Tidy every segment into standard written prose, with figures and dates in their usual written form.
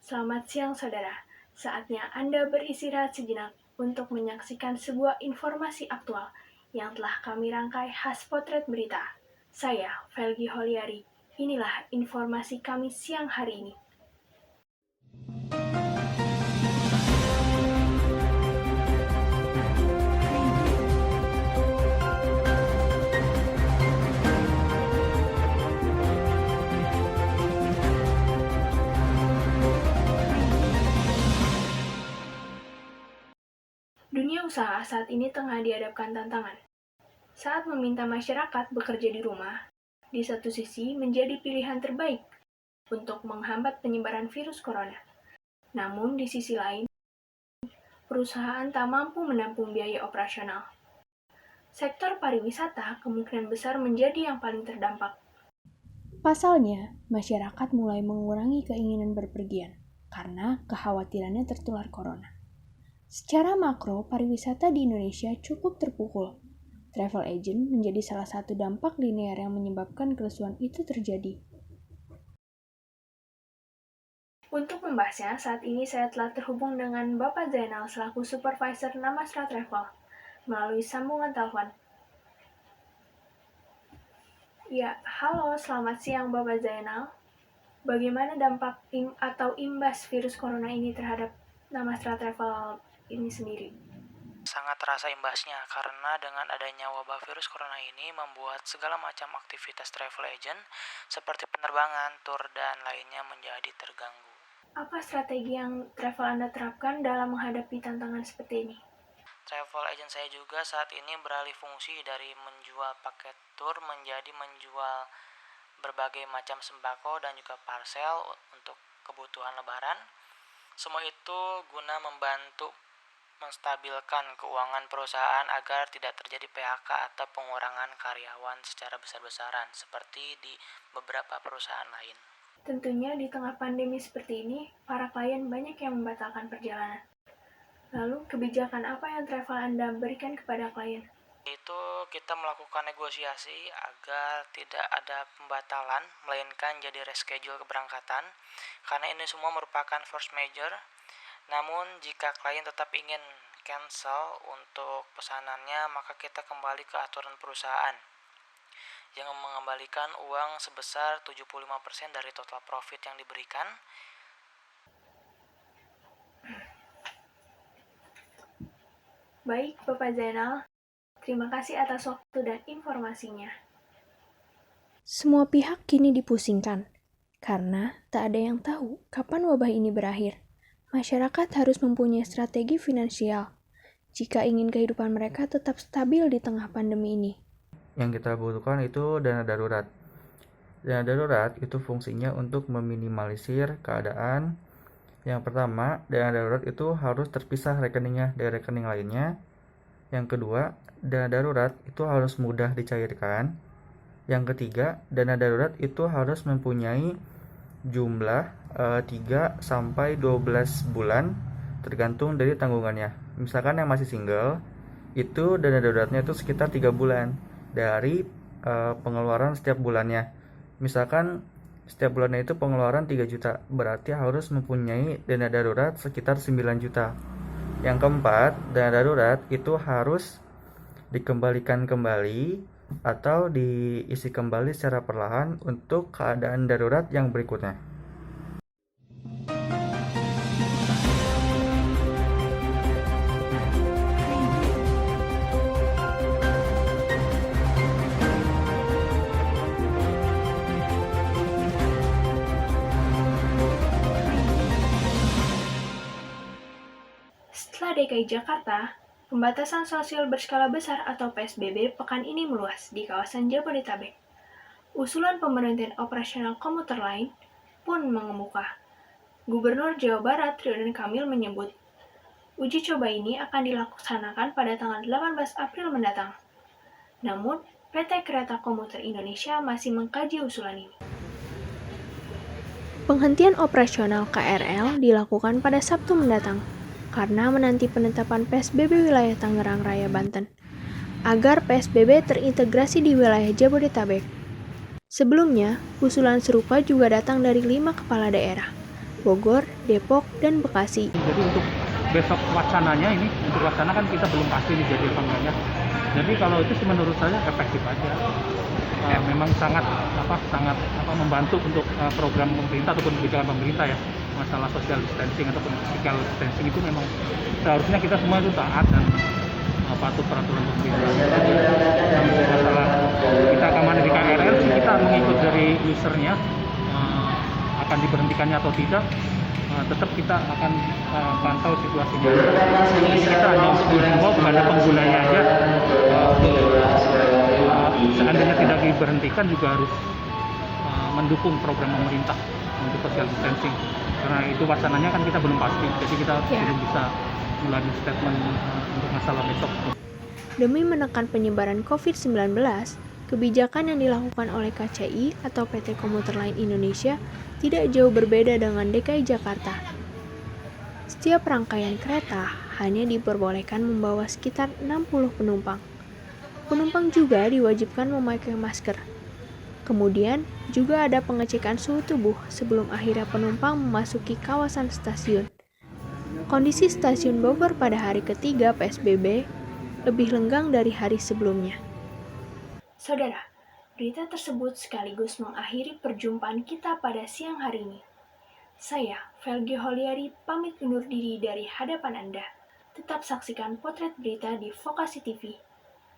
Selamat siang saudara, saatnya Anda beristirahat sejenak untuk menyaksikan sebuah informasi aktual yang telah kami rangkai khas potret berita. Saya, Velgi Holiari, inilah informasi kami siang hari ini. Dunia usaha saat ini tengah dihadapkan tantangan. Saat meminta masyarakat bekerja di rumah, di satu sisi menjadi pilihan terbaik untuk menghambat penyebaran virus corona. Namun di sisi lain, perusahaan tak mampu menampung biaya operasional. Sektor pariwisata kemungkinan besar menjadi yang paling terdampak. Pasalnya, masyarakat mulai mengurangi keinginan berpergian karena kekhawatirannya tertular corona. Secara makro, pariwisata di Indonesia cukup terpukul. Travel agent menjadi salah satu dampak linear yang menyebabkan kerusuhan itu terjadi. Untuk membahasnya, saat ini saya telah terhubung dengan Bapak Zainal selaku Supervisor Namastra Travel melalui sambungan telepon. Ya, halo, selamat siang Bapak Zainal. Bagaimana dampak atau imbas virus corona ini terhadap Namastra Travel ini sendiri? Sangat terasa imbasnya karena dengan adanya wabah virus corona ini membuat segala macam aktivitas travel agent seperti penerbangan, tur, dan lainnya menjadi terganggu. Apa strategi yang travel Anda terapkan dalam menghadapi tantangan seperti ini? Travel agent saya juga saat ini beralih fungsi dari menjual paket tur menjadi menjual berbagai macam sembako dan juga parcel untuk kebutuhan lebaran. Semua itu guna membantu menstabilkan keuangan perusahaan agar tidak terjadi PHK atau pengurangan karyawan secara besar-besaran seperti di beberapa perusahaan lain. Tentunya di tengah pandemi seperti ini, para klien banyak yang membatalkan perjalanan. Lalu, kebijakan apa yang travel Anda berikan kepada klien? Itu kita melakukan negosiasi agar tidak ada pembatalan, melainkan jadi reschedule keberangkatan, karena ini semua merupakan force majeure. Namun jika klien tetap ingin cancel untuk pesanannya, maka kita kembali ke aturan perusahaan yang mengembalikan uang sebesar 75% dari total profit yang diberikan. Baik, Bapak Zainal. Terima kasih atas waktu dan informasinya. Semua pihak kini dipusingkan, karena tak ada yang tahu kapan wabah ini berakhir. Masyarakat harus mempunyai strategi finansial jika ingin kehidupan mereka tetap stabil di tengah pandemi ini. Yang kita butuhkan itu dana darurat. Dana darurat itu fungsinya untuk meminimalisir keadaan. Yang pertama, dana darurat itu harus terpisah rekeningnya dari rekening lainnya. Yang kedua, dana darurat itu harus mudah dicairkan. Yang ketiga, dana darurat itu harus mempunyai jumlah 3-12 bulan tergantung dari tanggungannya. Misalkan yang masih single, itu dana daruratnya itu sekitar 3 bulan dari pengeluaran setiap bulannya. Misalkan setiap bulannya itu pengeluaran 3 juta, berarti harus mempunyai dana darurat sekitar 9 juta. Yang keempat, dana darurat itu harus dikembalikan kembali atau diisi kembali secara perlahan untuk keadaan darurat yang berikutnya. Setelah DKI Jakarta, pembatasan sosial berskala besar atau PSBB pekan ini meluas di kawasan Jabodetabek. Usulan pemberhentian operasional komuter lain pun mengemuka. Gubernur Jawa Barat Ridwan Kamil menyebut, uji coba ini akan dilaksanakan pada tanggal 18 April mendatang. Namun, PT Kereta Komuter Indonesia masih mengkaji usulan ini. Penghentian operasional KRL dilakukan pada Sabtu mendatang karena menanti penetapan PSBB wilayah Tangerang Raya, Banten, agar PSBB terintegrasi di wilayah Jabodetabek. Sebelumnya, usulan serupa juga datang dari 5 kepala daerah, Bogor, Depok, dan Bekasi. Jadi untuk besok wacananya ini, untuk wacana kan kita belum pasti nih jadi apa enggaknya. Jadi kalau itu sih menurut saya efektif aja. Memang sangat membantu untuk program pemerintah ataupun kebijakan pemerintah ya. Masalah social distancing ataupun physical distancing itu memang seharusnya kita semua itu taat dan patuh peraturan pemerintah. Untuk masalah kita keamanan di KRL sih kita mengikut dari usernya, akan diberhentikannya atau tidak, tetap kita akan pantau situasinya. Jadi kita hanya untuk menghimbau kepada penggunanya aja, seandainya tidak diberhentikan juga harus mendukung program pemerintah untuk social distancing. Karena itu wacananya kan kita belum pasti, jadi kita belum bisa melalui statement untuk masalah besok. Demi menekan penyebaran COVID-19, kebijakan yang dilakukan oleh KCI atau PT Komuter Lain Indonesia tidak jauh berbeda dengan DKI Jakarta. Setiap rangkaian kereta hanya diperbolehkan membawa sekitar 60 penumpang. Penumpang juga diwajibkan memakai masker. Kemudian, juga ada pengecekan suhu tubuh sebelum akhirnya penumpang memasuki kawasan stasiun. Kondisi stasiun Bogor pada hari ketiga PSBB lebih lenggang dari hari sebelumnya. Saudara, berita tersebut sekaligus mengakhiri perjumpaan kita pada siang hari ini. Saya, Velgi Holiari, pamit undur diri dari hadapan Anda. Tetap saksikan potret berita di Vokasi TV.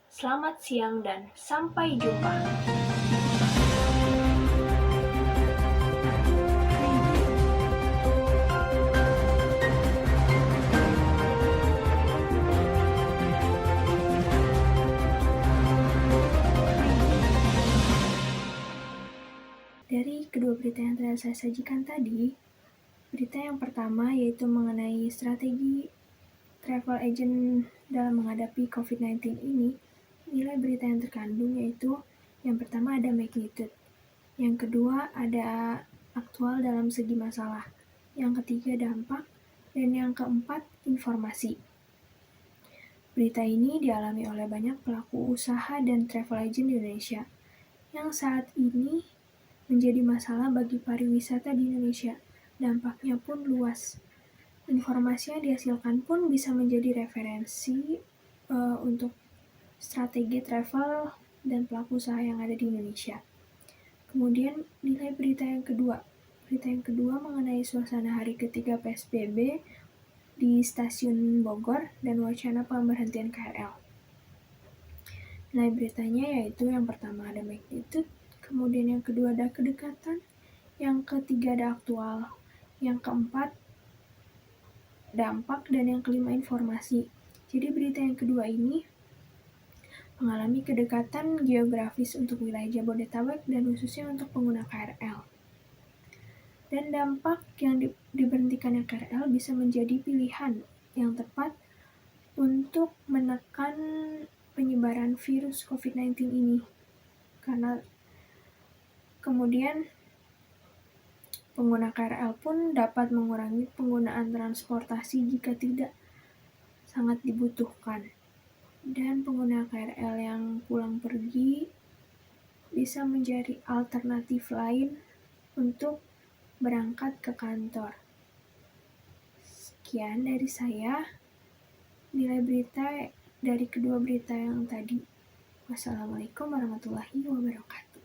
Selamat siang dan sampai jumpa. Dari kedua berita yang telah saya sajikan tadi, berita yang pertama yaitu mengenai strategi travel agent dalam menghadapi COVID-19 ini, nilai berita yang terkandung yaitu yang pertama ada magnitude, yang kedua ada aktual dalam segi masalah, yang ketiga dampak, dan yang keempat informasi. Berita ini dialami oleh banyak pelaku usaha dan travel agent di Indonesia yang saat ini menjadi masalah bagi pariwisata di Indonesia. Dampaknya pun luas. Informasi yang dihasilkan pun bisa menjadi referensi untuk strategi travel dan pelaku usaha yang ada di Indonesia. Kemudian nilai berita yang kedua. Berita yang kedua mengenai suasana hari ketiga PSBB di stasiun Bogor dan wacana pemberhentian KRL. Nilai beritanya yaitu yang pertama ada magnitude, kemudian yang kedua ada kedekatan, yang ketiga ada aktual, yang keempat dampak, dan yang kelima informasi. Jadi berita yang kedua ini mengalami kedekatan geografis untuk wilayah Jabodetabek dan khususnya untuk pengguna KRL. Dan dampak yang diberhentikannya KRL bisa menjadi pilihan yang tepat untuk menekan penyebaran virus COVID-19 ini. Karena kemudian pengguna KRL pun dapat mengurangi penggunaan transportasi jika tidak sangat dibutuhkan. Dan pengguna KRL yang pulang pergi bisa menjadi alternatif lain untuk berangkat ke kantor. Sekian dari saya, nilai berita dari kedua berita yang tadi. Wassalamualaikum warahmatullahi wabarakatuh.